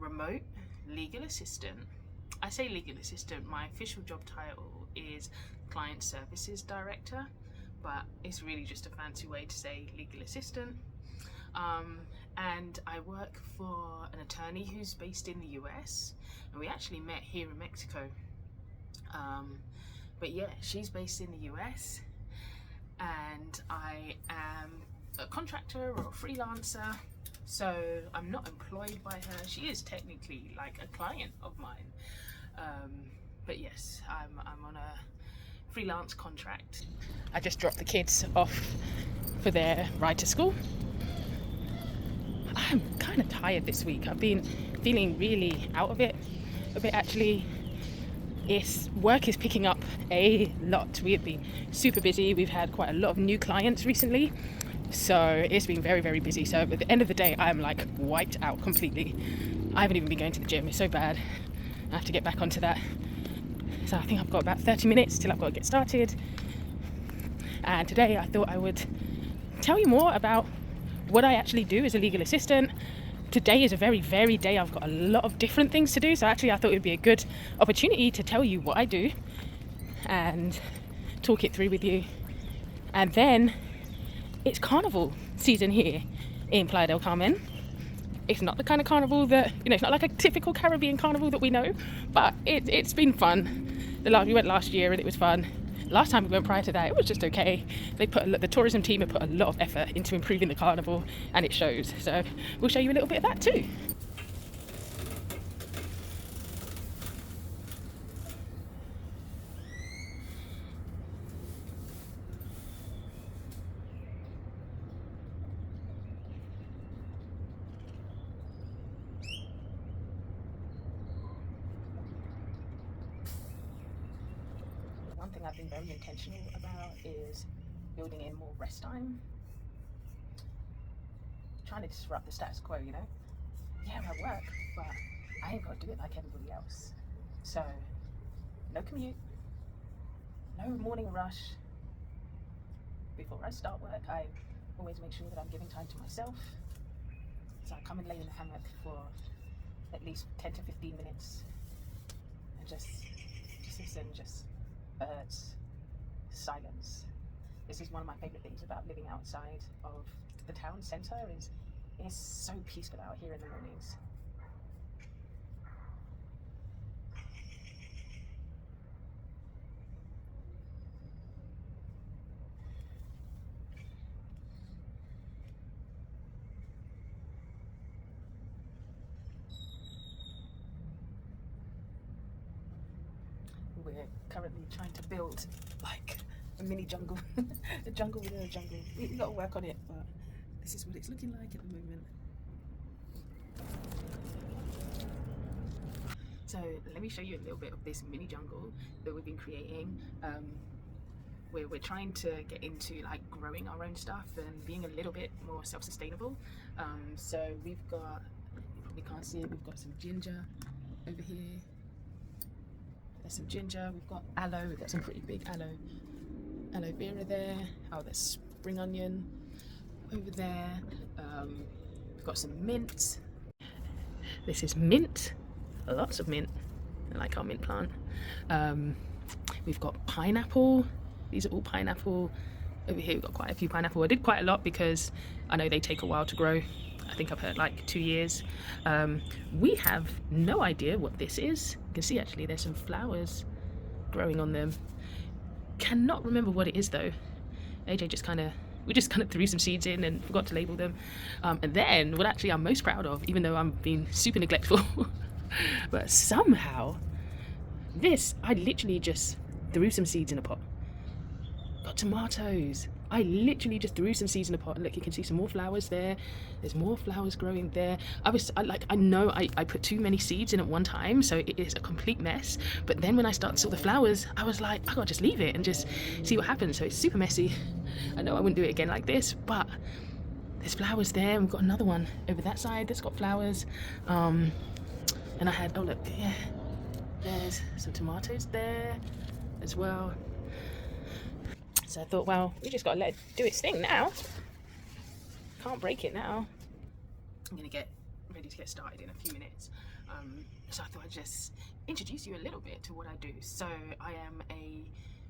remote legal assistant. I say legal assistant, my official job title is client services director, but it's really just a fancy way to say legal assistant. And I work for an attorney who's based in the US, and we actually met here in Mexico. But yeah, she's based in the US, and I am a contractor or a freelancer, so I'm not employed by her. She is technically like a client of mine, but yes, I'm on a freelance contract. I just dropped the kids off for their ride to school. I'm kind of tired this week. I've been feeling really out of it a bit actually. Work is picking up a lot. We have been super busy. We've had quite a lot of new clients recently, so it's been very, very busy. So at the end of the day, I'm like wiped out completely. I haven't even been going to the gym. It's so bad. I have to get back onto that. So I think I've got about 30 minutes till I've got to get started. And today I thought I would tell you more about what I actually do as a legal assistant. Today is a very varied day. I've got a lot of different things to do, so actually I thought it would be a good opportunity to tell you what I do and talk it through with you. And then it's carnival season here in Playa del Carmen. It's not the kind of carnival that, it's not like a typical Caribbean carnival that we know, but it's been fun. We went last year and it was fun. Last time we went prior to that, it was just okay. The tourism team have put a lot of effort into improving the carnival, and it shows. So we'll show you a little bit of that too. One thing I've been very intentional about is building in more rest time. Trying to disrupt the status quo, Yeah, I work, but I ain't got to do it like everybody else. So, no commute, no morning rush. Before I start work, I always make sure that I'm giving time to myself. So I come and lay in the hammock for at least 10 to 15 minutes and just listen, just birds, silence. This is one of my favorite things about living outside of the town center is it's so peaceful out here in the mornings. We're currently trying to build like a mini jungle, a jungle within a jungle. We've got to work on it, but this is what it's looking like at the moment. So let me show you a little bit of this mini jungle that we've been creating. We're trying to get into like growing our own stuff and being a little bit more self-sustainable. So we've got, you probably can't see it, we've got some ginger over here. There's some ginger, we've got aloe, we've got some pretty big aloe vera there. Oh, there's spring onion over there. We've got some mint. This is mint, lots of mint. I like our mint plant. We've got pineapple. These are all pineapple. Over here we've got quite a few pineapple. I did quite a lot because I know they take a while to grow. I think I've heard like 2 years. We have no idea what this is. You can see actually there's some flowers growing on them. Cannot remember what it is though. AJ we just kind of threw some seeds in and forgot to label them. And then what actually I'm most proud of, even though I'm being super neglectful, but somehow I literally just threw some seeds in a pot. Got tomatoes. I literally just threw some seeds in a pot, and look, you can see some more flowers there. There's more flowers growing there. I know I put too many seeds in at one time, so it is a complete mess. But then when I started to sort the flowers, I was like, I gotta just leave it and just see what happens. So it's super messy. I know I wouldn't do it again like this, but there's flowers there. We've got another one over that side that's got flowers. And I had, oh look, yeah, there's some tomatoes there as well. So I thought, well, we just got to let it do its thing now. Can't break it now. I'm going to get ready to get started in a few minutes. So I thought I'd just introduce you a little bit to what I do. So I am a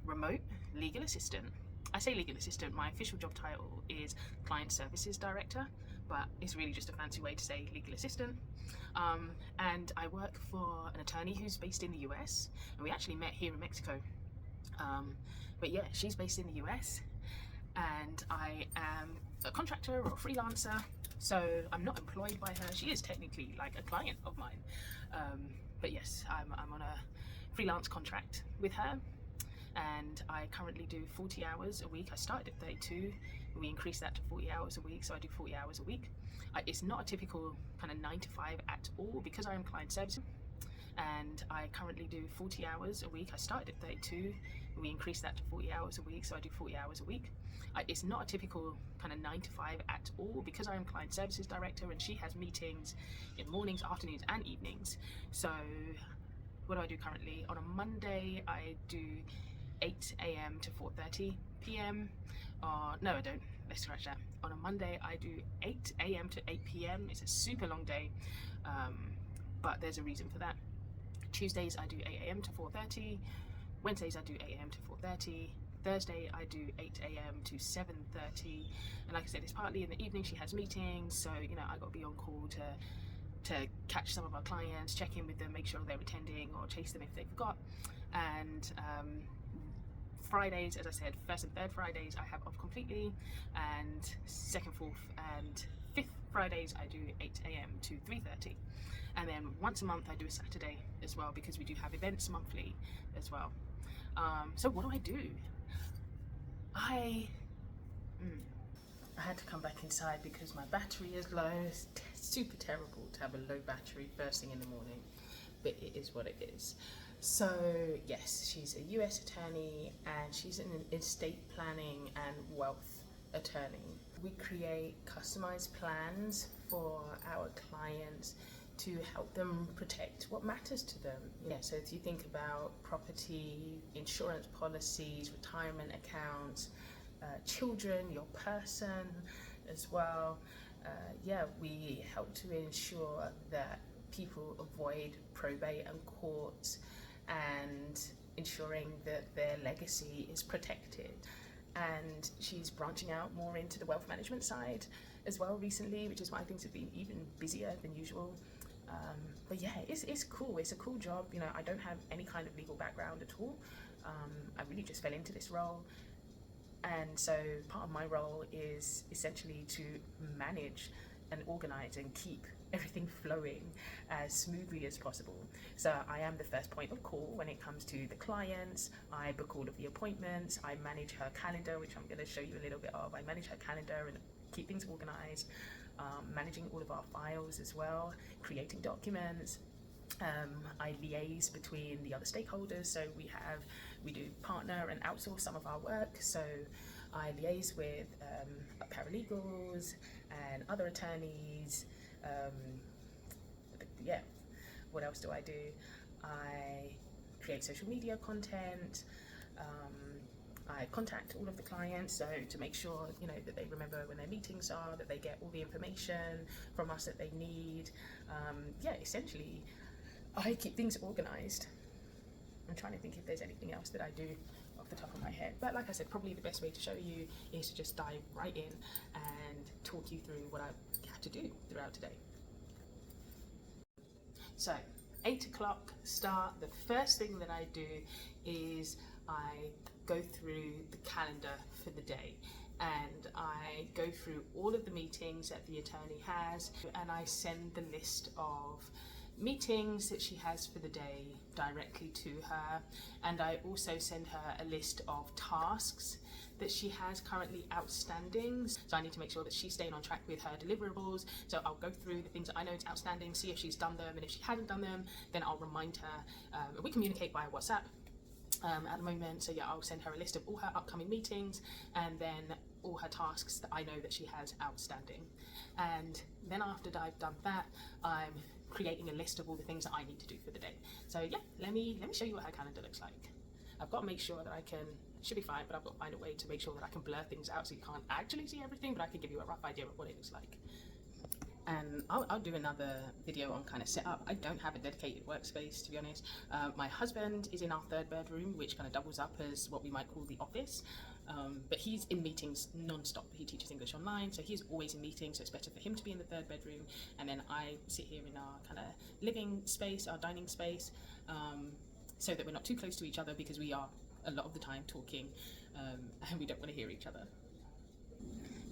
remote legal assistant. I say legal assistant, my official job title is Client Services Director, but it's really just a fancy way to say legal assistant. And I work for an attorney who's based in the US, and we actually met here in Mexico. But yeah, she's based in the US, and I am a contractor or a freelancer, so I'm not employed by her. She is technically like a client of mine, but yes, I'm on a freelance contract with her, and I currently do 40 hours a week. I started at 32, we increased that to 40 hours a week, so I do 40 hours a week. It's not a typical kind of 9 to 5 at all, because I am client service, and I currently do 40 hours a week. I started at 32, we increased that to 40 hours a week, so I do 40 hours a week. It's not a typical kind of 9 to 5 at all, because I am Client Services Director, and she has meetings in mornings, afternoons and evenings. So what do I do currently? On a Monday I do 8 a.m. to 4:30 p.m. No, I don't. Let's scratch that. On a Monday I do 8 a.m. to 8 p.m. It's a super long day, but there's a reason for that. Tuesdays I do 8 a.m. to 4:30. Wednesdays I do 8 a.m. to 4:30. Thursday I do 8 a.m. to 7:30. And like I said, it's partly in the evening. She has meetings, so you know I got to be on call to catch some of our clients, check in with them, make sure they're attending, or chase them if they forgot. And Fridays, as I said, first and third Fridays I have off completely, and second, fourth and fifth Fridays I do 8 a.m. to 3:30. And then once a month I do a Saturday as well, because we do have events monthly as well. So what do? I had to come back inside because my battery is low. It's super terrible to have a low battery first thing in the morning, but it is what it is. So yes, she's a US attorney, and she's an estate planning and wealth attorney. We create customized plans for our clients to help them protect what matters to them. Yeah, so if you think about property, insurance policies, retirement accounts, children, your person as well, we help to ensure that people avoid probate and courts, and ensuring that their legacy is protected. And she's branching out more into the wealth management side as well recently, which is why things have been even busier than usual. But yeah, it's cool. It's a cool job. You know, I don't have any kind of legal background at all. I really just fell into this role. And so part of my role is essentially to manage and organize and keep everything flowing as smoothly as possible. So I am the first point of call when it comes to the clients. I book all of the appointments. I manage her calendar, which I'm going to show you a little bit of. I manage her calendar and keep things organized, managing all of our files as well, creating documents. I liaise between the other stakeholders, so we do partner and outsource some of our work. So I liaise with paralegals and other attorneys. What else do I do? I create social media content. I contact all of the clients, so to make sure, you know, that they remember when their meetings are, that they get all the information from us that they need. Essentially I keep things organized. I'm trying to think if there's anything else that I do off the top of my head, but like I said, probably the best way to show you is to just dive right in and talk you through what I have to do throughout today. So 8 o'clock start. The first thing that I do is I go through the calendar for the day, and I go through all of the meetings that the attorney has, and I send the list of meetings that she has for the day directly to her. And I also send her a list of tasks that she has currently outstanding. So I need to make sure that she's staying on track with her deliverables. So I'll go through the things that I know is outstanding, see if she's done them, and if she hasn't done them, then I'll remind her. We communicate via WhatsApp at the moment. So yeah, I'll send her a list of all her upcoming meetings, and then all her tasks that I know that she has outstanding. And then after I've done that, I'm creating a list of all the things that I need to do for the day. So yeah, let me show you what her calendar looks like. I've got to make sure that I can, it should be fine, but I've got to find a way to make sure that I can blur things out so you can't actually see everything, but I can give you a rough idea of what it looks like. And I'll do another video on kind of setup. I don't have a dedicated workspace, to be honest. My husband is in our third bedroom, which kind of doubles up as what we might call the office. But he's in meetings non-stop. He teaches English online, so he's always in meetings, so it's better for him to be in the third bedroom. And then I sit here in our kind of living space, our dining space, so that we're not too close to each other, because we are a lot of the time talking, and we don't want to hear each other.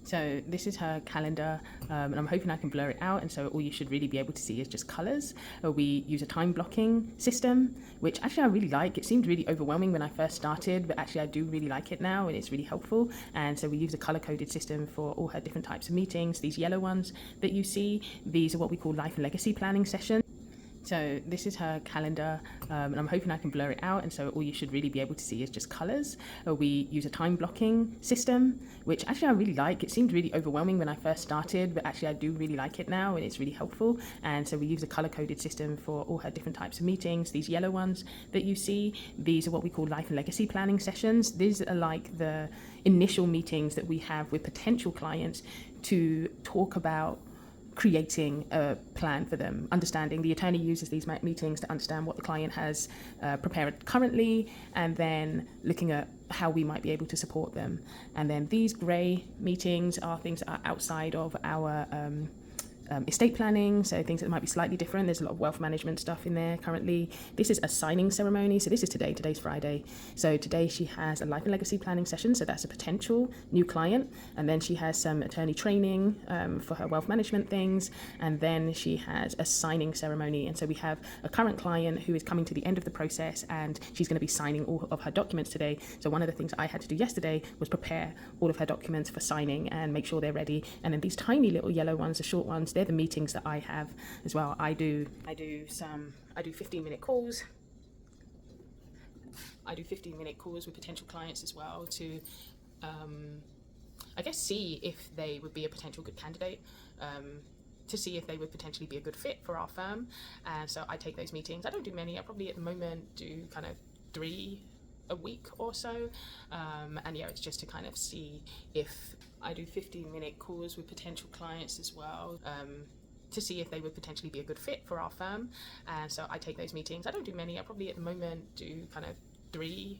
So this is her calendar, and I'm hoping I can blur it out, and so all you should really be able to see is just colours. We use a time blocking system, which actually I really like. It seemed really overwhelming when I first started, but actually I do really like it now, and it's really helpful. And so we use a colour-coded system for all her different types of meetings. These yellow ones that you see, these are what we call life and legacy planning sessions. So this is her calendar, and I'm hoping I can blur it out, and so all you should really be able to see is just colours. We use a time blocking system, which actually I really like. It seemed really overwhelming when I first started, but actually I do really like it now, and it's really helpful. And so we use a colour-coded system for all her different types of meetings. These yellow ones that you see, these are what we call life and legacy planning sessions. These are like the initial meetings that we have with potential clients to talk about creating a plan for them, understanding. The attorney uses these meetings to understand what the client has prepared currently, and then looking at how we might be able to support them. And then these grey meetings are things that are outside of our estate planning, so things that might be slightly different. There's a lot of wealth management stuff in there currently. This is a signing ceremony, so this is today's Friday. So today she has a life and legacy planning session, so that's a potential new client, and then she has some attorney training for her wealth management things, and then she has a signing ceremony. And so we have a current client who is coming to the end of the process, and she's going to be signing all of her documents today. So one of the things I had to do yesterday was prepare all of her documents for signing and make sure they're ready. And then these tiny little yellow ones, the short ones, they're the meetings that I have as well. I do 15-minute calls. I do 15-minute calls with potential clients as well to I guess see if they would be a potential good candidate, to see if they would potentially be a good fit for our firm. And so I take those meetings. I don't do many. I probably at the moment do kind of 3 a week or so, and yeah, it's just to kind of see if I do 15-minute calls with potential clients as well, to see if they would potentially be a good fit for our firm. And so I take those meetings. I don't do many. I probably at the moment do kind of 3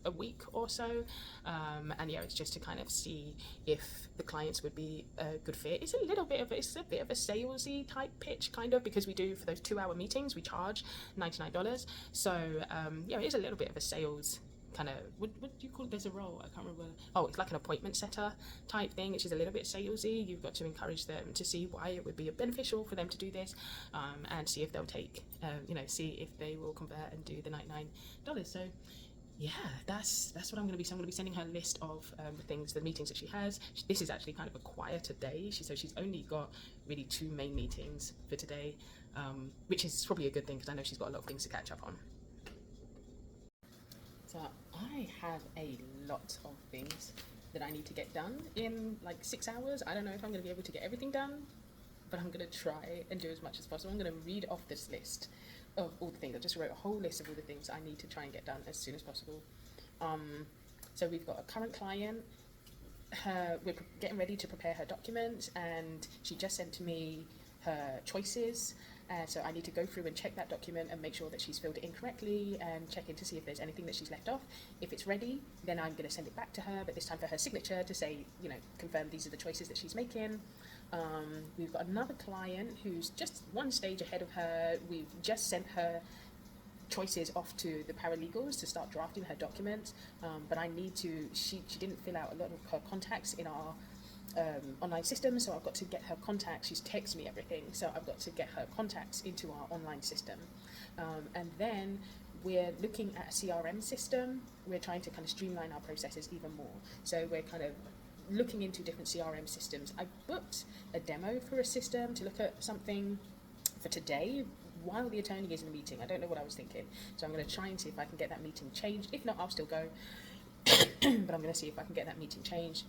a week or so, and yeah, it's just to kind of see if the clients would be a good fit. It's a bit of a salesy type pitch, kind of, because we do, for those 2-hour meetings, we charge $99. So yeah, it is a little bit of a sales kind of, what do you call it? There's a role, I can't remember. Oh, it's like an appointment setter type thing, which is a little bit salesy. You've got to encourage them to see why it would be beneficial for them to do this, and see if they'll take, see if they will convert and do the $99. So yeah, that's what I'm going to be. So I'm going to be sending her a list of the meetings that she has. This is actually kind of a quieter day. So she's only got really 2 main meetings for today, which is probably a good thing, because I know she's got a lot of things to catch up on. So I have a lot of things that I need to get done in like 6 hours. I don't know if I'm going to be able to get everything done, but I'm going to try and do as much as possible. I'm going to read off this list of all the things. I just wrote a whole list of all the things I need to try and get done as soon as possible. So we've got a current client. We're getting ready to prepare her documents, and she just sent to me her choices. So I need to go through and check that document and make sure that she's filled it in correctly, and check in to see if there's anything that she's left off. If it's ready, then I'm going to send it back to her, but this time for her signature to say, confirm these are the choices that she's making. We've got another client who's just one stage ahead of her. We've just sent her choices off to the paralegals to start drafting her documents, but I need to, she didn't fill out a lot of her contacts in our online system, so I've got to get her contacts. She's texted me everything, so I've got to get her contacts into our online system. And then we're looking at a CRM system. We're trying to kind of streamline our processes even more. So we're kind of looking into different CRM systems. I booked a demo for a system to look at something for today while the attorney is in a meeting. I don't know what I was thinking, so I'm going to try and see if I can get that meeting changed. If not, I'll still go, but I'm going to see if I can get that meeting changed.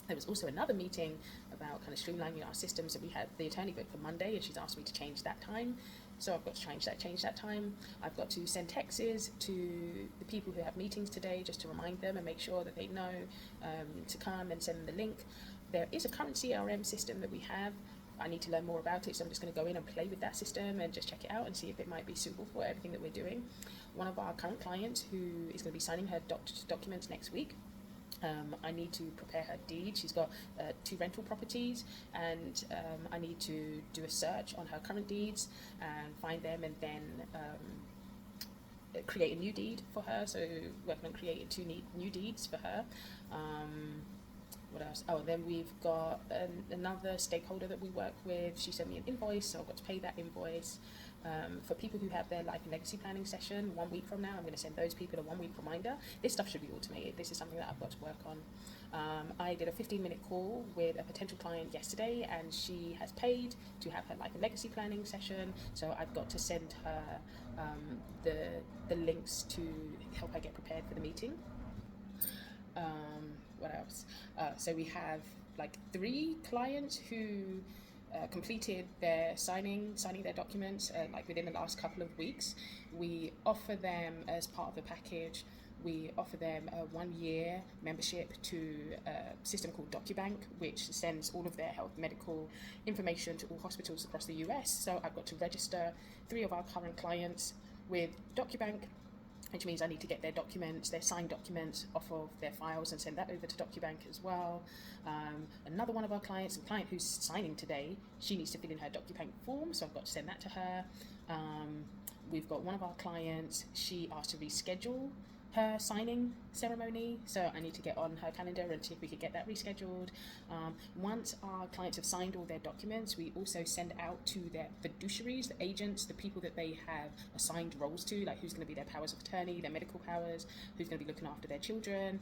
There was also another meeting about kind of streamlining our systems that we had the attorney booked for Monday, and she's asked me to change that time. So I've got to change that time. I've got to send texts to the people who have meetings today just to remind them and make sure that they know to come and send them the link. There is a current CRM system that we have I need to learn more about it, so I'm just going to go in and play with that system and just check it out and see if it might be suitable for everything that we're doing. One of our current clients who is going to be signing her documents next week, I need to prepare her deed. She's got 2 rental properties, and I need to do a search on her current deeds and find them, and then create a new deed for her. So working on creating 2 new deeds for her. What else? Oh, then we've got another stakeholder that we work with. She sent me an invoice, so I've got to pay that invoice. For people who have their life and legacy planning session 1 week from now, I'm going to send those people a 1 week reminder. This stuff should be automated. This is something that I've got to work on. I did a 15-minute call with a potential client yesterday, and she has paid to have her life and legacy planning session. So I've got to send her the links to help her get prepared for the meeting. What else? So we have like 3 clients who completed their signing their documents like within the last couple of weeks. We offer them, as part of the package, we offer them a 1-year membership to a system called DocuBank, which sends all of their health medical information to all hospitals across the US. So I've got to register 3 of our current clients with DocuBank, which means I need to get their documents, their signed documents, off of their files and send that over to DocuBank as well. Another one of our clients, a client who's signing today, she needs to fill in her DocuBank form, so I've got to send that to her. We've got one of our clients, she asked to reschedule her signing ceremony, so I need to get on her calendar and see if we could get that rescheduled. Once our clients have signed all their documents, we also send out to their fiduciaries, the agents, the people that they have assigned roles to, like who's going to be their powers of attorney, their medical powers, who's going to be looking after their children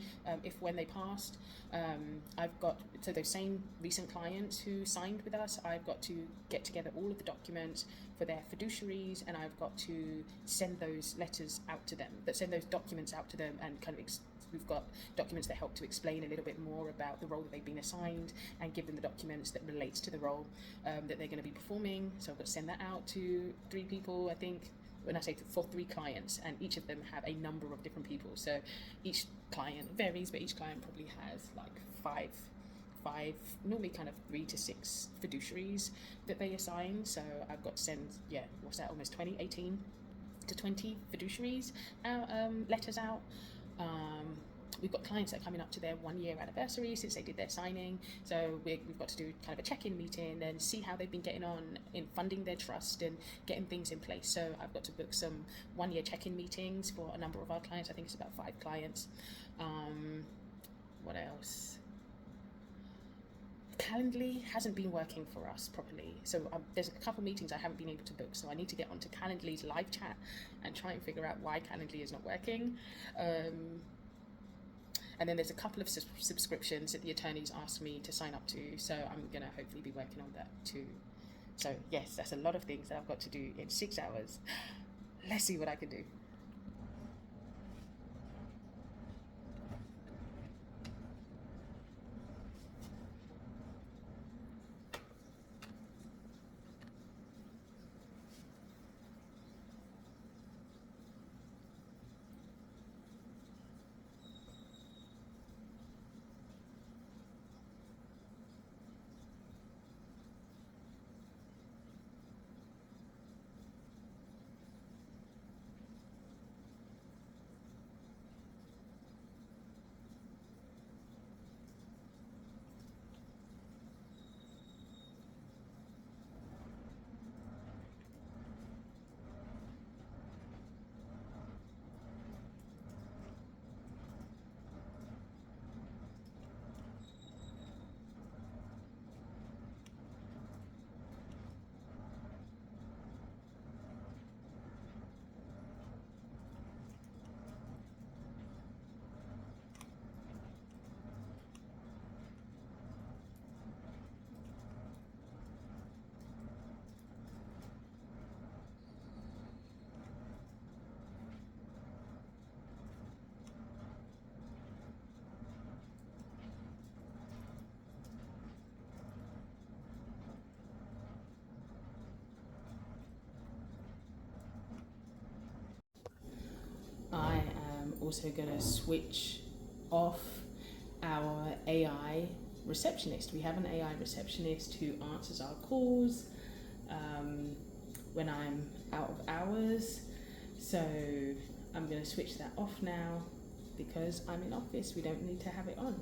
when they passed. I've got, so those same recent clients who signed with us, I've got to get together all of the documents for their fiduciaries, and I've got to send those letters out to them, send those documents out to them, and kind of we've got documents that help to explain a little bit more about the role that they've been assigned, and give them the documents that relates to the role that they're going to be performing. So I've got to send that out to 3 people, I think, when I say for 3 clients, and each of them have a number of different people. So each client varies, but each client probably has like five, normally kind of 3 to 6 fiduciaries that they assign. So I've got to send, almost 18 to 20 fiduciaries out, letters out. We've got clients that are coming up to their 1-year anniversary since they did their signing, so we've got to do kind of a check-in meeting and see how they've been getting on in funding their trust and getting things in place. So I've got to book some 1-year check-in meetings for a number of our clients. I think it's about 5 clients. What else? Calendly hasn't been working for us properly, so there's a couple meetings I haven't been able to book, so I need to get onto Calendly's live chat and try and figure out why Calendly is not working. And then there's a couple of subscriptions that the attorneys asked me to sign up to, so I'm going to hopefully be working on that too. So yes, that's a lot of things that I've got to do in 6 hours. Let's see what I can do. I am also going to switch off our AI receptionist. We have an AI receptionist who answers our calls when I'm out of hours. So I'm going to switch that off now because I'm in office. We don't need to have it on.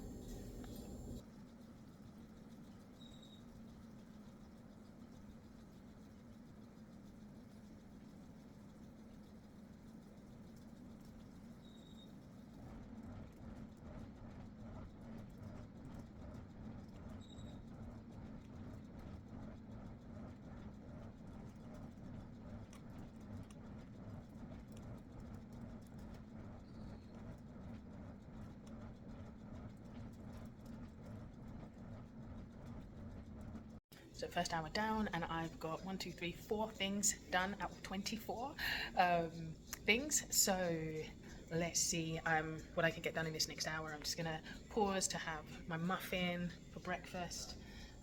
So first hour down, and I've got 4 things done out of 24 things. So let's see what I can get done in this next hour. I'm just gonna pause to have my muffin for breakfast,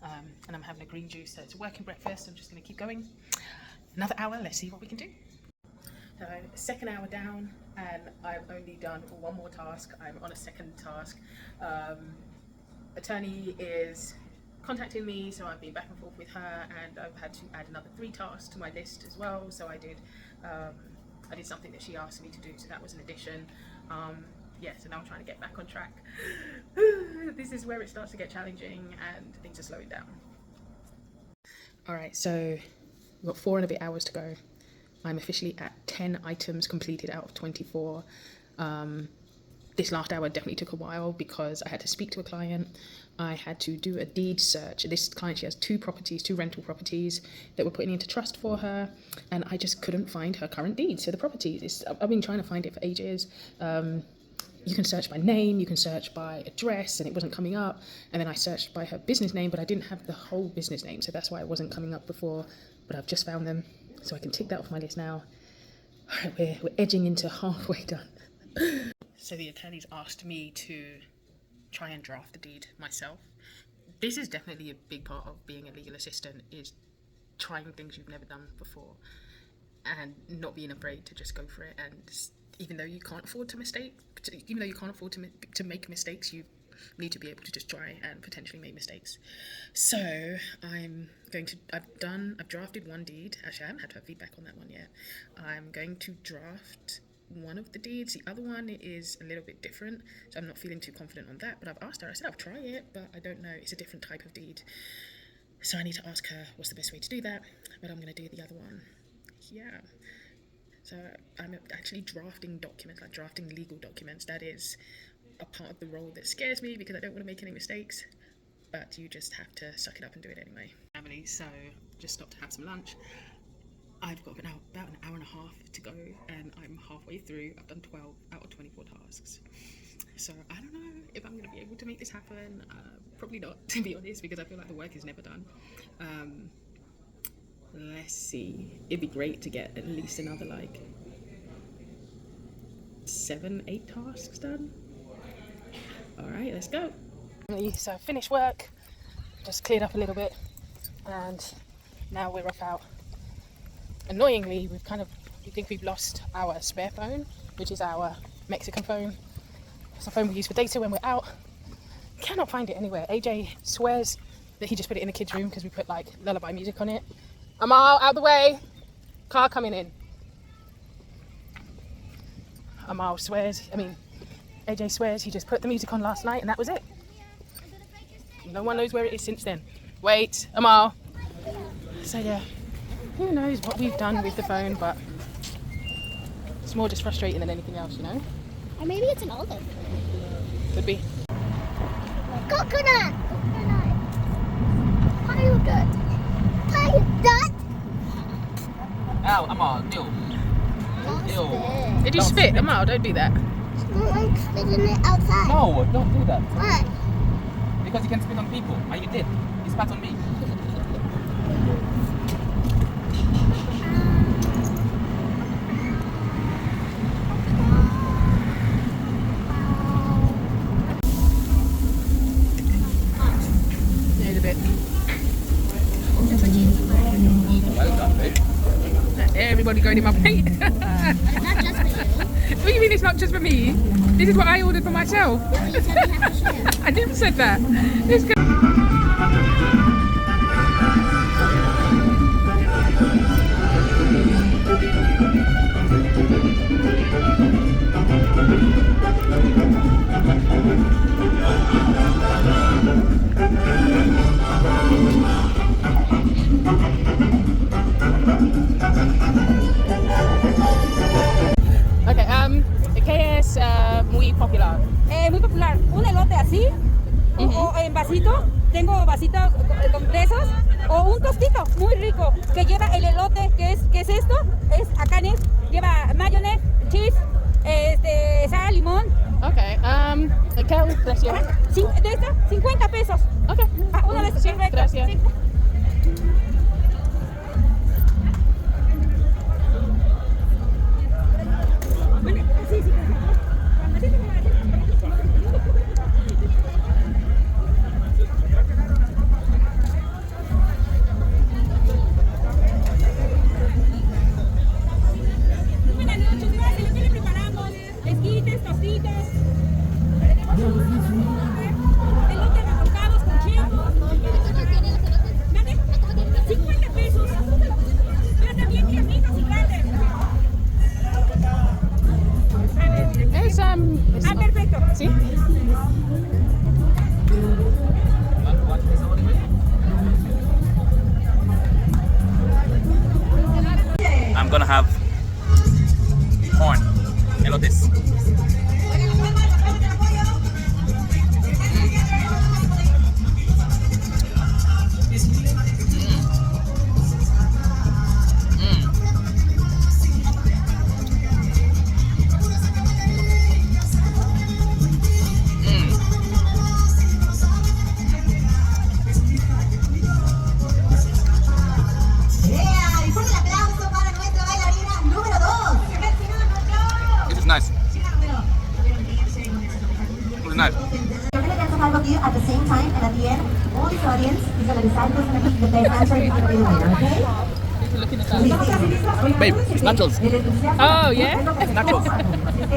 and I'm having a green juice, so it's a working breakfast. I'm just gonna keep going. Another hour, let's see what we can do. So second hour down, and I've only done 1 more task. I'm on a second task. Attorney is contacting me, so I've been back and forth with her, and I've had to add another 3 tasks to my list as well. So I did something that she asked me to do, so that was an addition. So now I'm trying to get back on track. This is where it starts to get challenging and things are slowing down. All right, so we've got 4 and a bit hours to go. I'm officially at 10 items completed out of 24. This last hour definitely took a while because I had to speak to a client. I had to do a deed search. This client, she has 2 rental properties that we're putting into trust for her, and I just couldn't find her current deed. So the properties, I've been trying to find it for ages. You can search by name, you can search by address, and it wasn't coming up. And then I searched by her business name, but I didn't have the whole business name, so that's why it wasn't coming up before. But I've just found them, so I can tick that off my list now. All right, we're edging into halfway done. So the attorney's asked me to try and draft the deed myself. This is definitely a big part of being a legal assistant, is trying things you've never done before and not being afraid to just go for it. And even though you can't afford to make mistakes, you need to be able to just try and potentially make mistakes. So I've drafted 1 deed. Actually, I haven't had her feedback on that one yet. I'm going to draft one of the deeds. The other one is a little bit different, so I'm not feeling too confident on that, but I've asked her. I said I'll try it, but I don't know, it's a different type of deed, so I need to ask her what's the best way to do that. But I'm going to do the other one. So I'm actually drafting documents, like drafting legal documents. That is a part of the role that scares me because I don't want to make any mistakes, but you just have to suck it up and do it anyway. Family, so just stopped to have some lunch. I've got about an hour and a half to go, and I'm halfway through. I've done 12 out of 24 tasks. So I don't know if I'm going to be able to make this happen. Probably not, to be honest, because I feel like the work is never done. Let's see. It'd be great to get at least another 7-8 tasks done. All right, let's go. So I finished work, just cleared up a little bit, and now we're off out. Annoyingly, we think we've lost our spare phone, which is our Mexican phone. It's a phone we use for data when we're out. Cannot find it anywhere. AJ swears that he just put it in the kids' room because we put lullaby music on it. Amal, out the way. Car coming in. AJ swears he just put the music on last night and that was it. No one knows where it is since then. Wait, Amal. So yeah. Who knows what we've done with the phone, but it's more just frustrating than anything else, you know? Or maybe it's an olive. Could be. Coconut! How you good? Ow, Amal, ew. Ew. Did you spit? Amal, don't do that. I'm spitting it outside. No, don't do that. Why? Because you can spit on people. And you did. You spat on me. Well done, babe. Everybody going in my plate. Not just for you. What do you mean it's not just for me? This is what I ordered for myself. Well, you said we have to share. I never said that. It's good. Okay, ¿qué es muy popular? Muy popular. Un elote así, o en vasito. Tengo vasitos de esos. O un tostito muy rico que lleva el elote, que es esto. Es acanes, lleva mayonesa, cheese, sal, limón. Okay, ¿qué precio? De esta, 50 pesos. Okay. Una vez, Sí, perfecto. gracias. Sí. Buenas noches, gracias. ¿Qué le preparamos? Esquites, tostitos. Elotes revolcados con chivo. ¿Mande? 50 pesos. Pero también tiernitos y grandes. A ver, Es, perfecto. ¿sí? I'm gonna have corn, elotes. Y fuerte el aplauso para nuestra bailarina número 2. This is nice. It's nice. We're going to dance along with you at the same time, and at the end, all the audience is going to decide who's going to be the best dancer and who's going to be the winner, okay? Babe, it's nachos. Oh, yeah? It's nachos.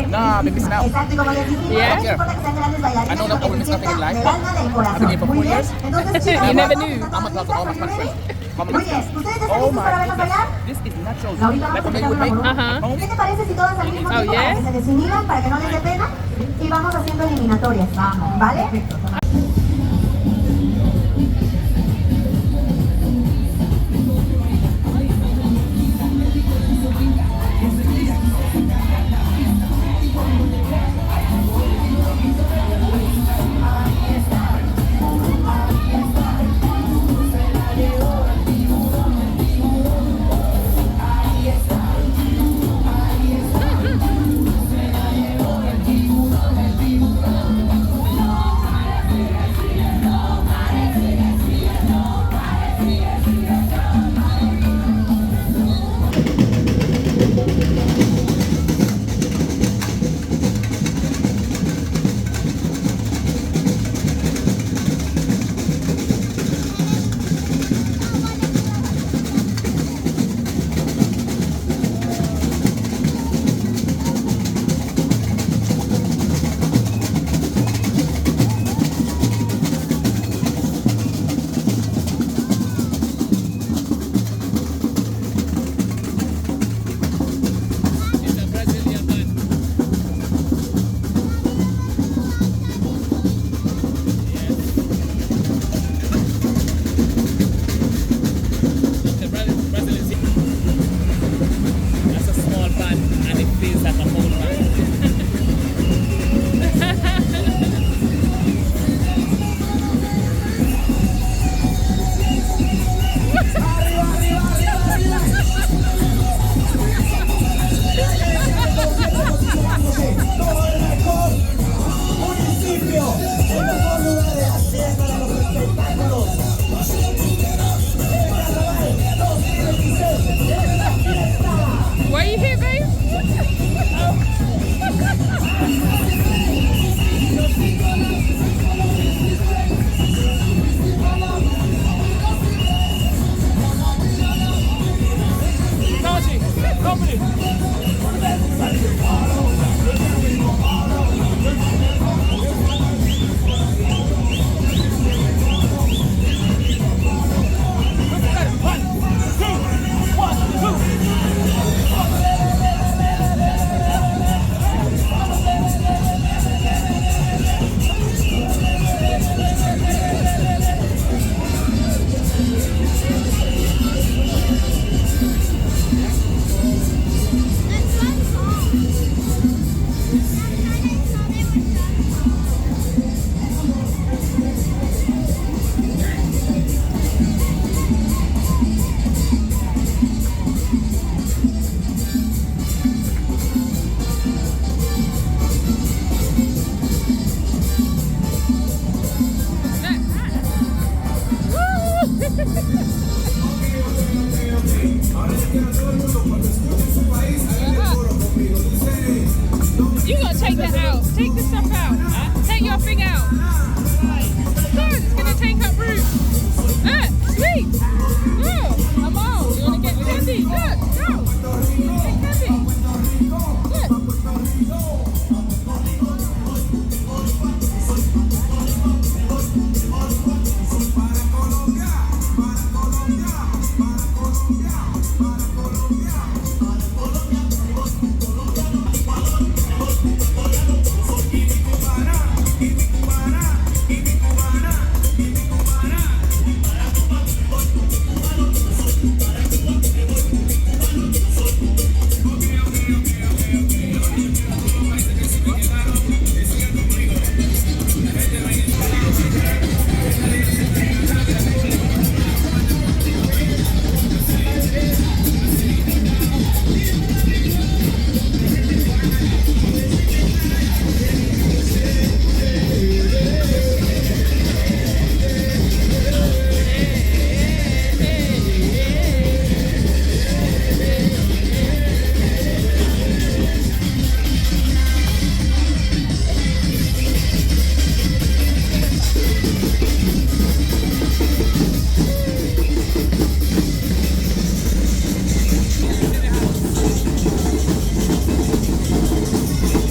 Nah, I've been missing out. Exacto, y como les dijimos, Yeah. no importa que sean grandes bailarines, I know that I will miss nothing in life. del alma, del corazón. I've been here for Muy 4 bien, years. entonces chicos, You never vamos knew. a I'm gonna talk to all my Spanish friends. Mama Muy bien, Mexican. ¿ustedes están Oh listos my para vernos goodness. bailar? This is nachos. Ahorita Like vamos the a way you make empezar Ajá. at home. ¿Qué te parece si todas al mismo Oh, tiempo yeah. para que se desinhiban, para que no les dé pena? Y vamos haciendo eliminatorias, ¿vale? take the stuff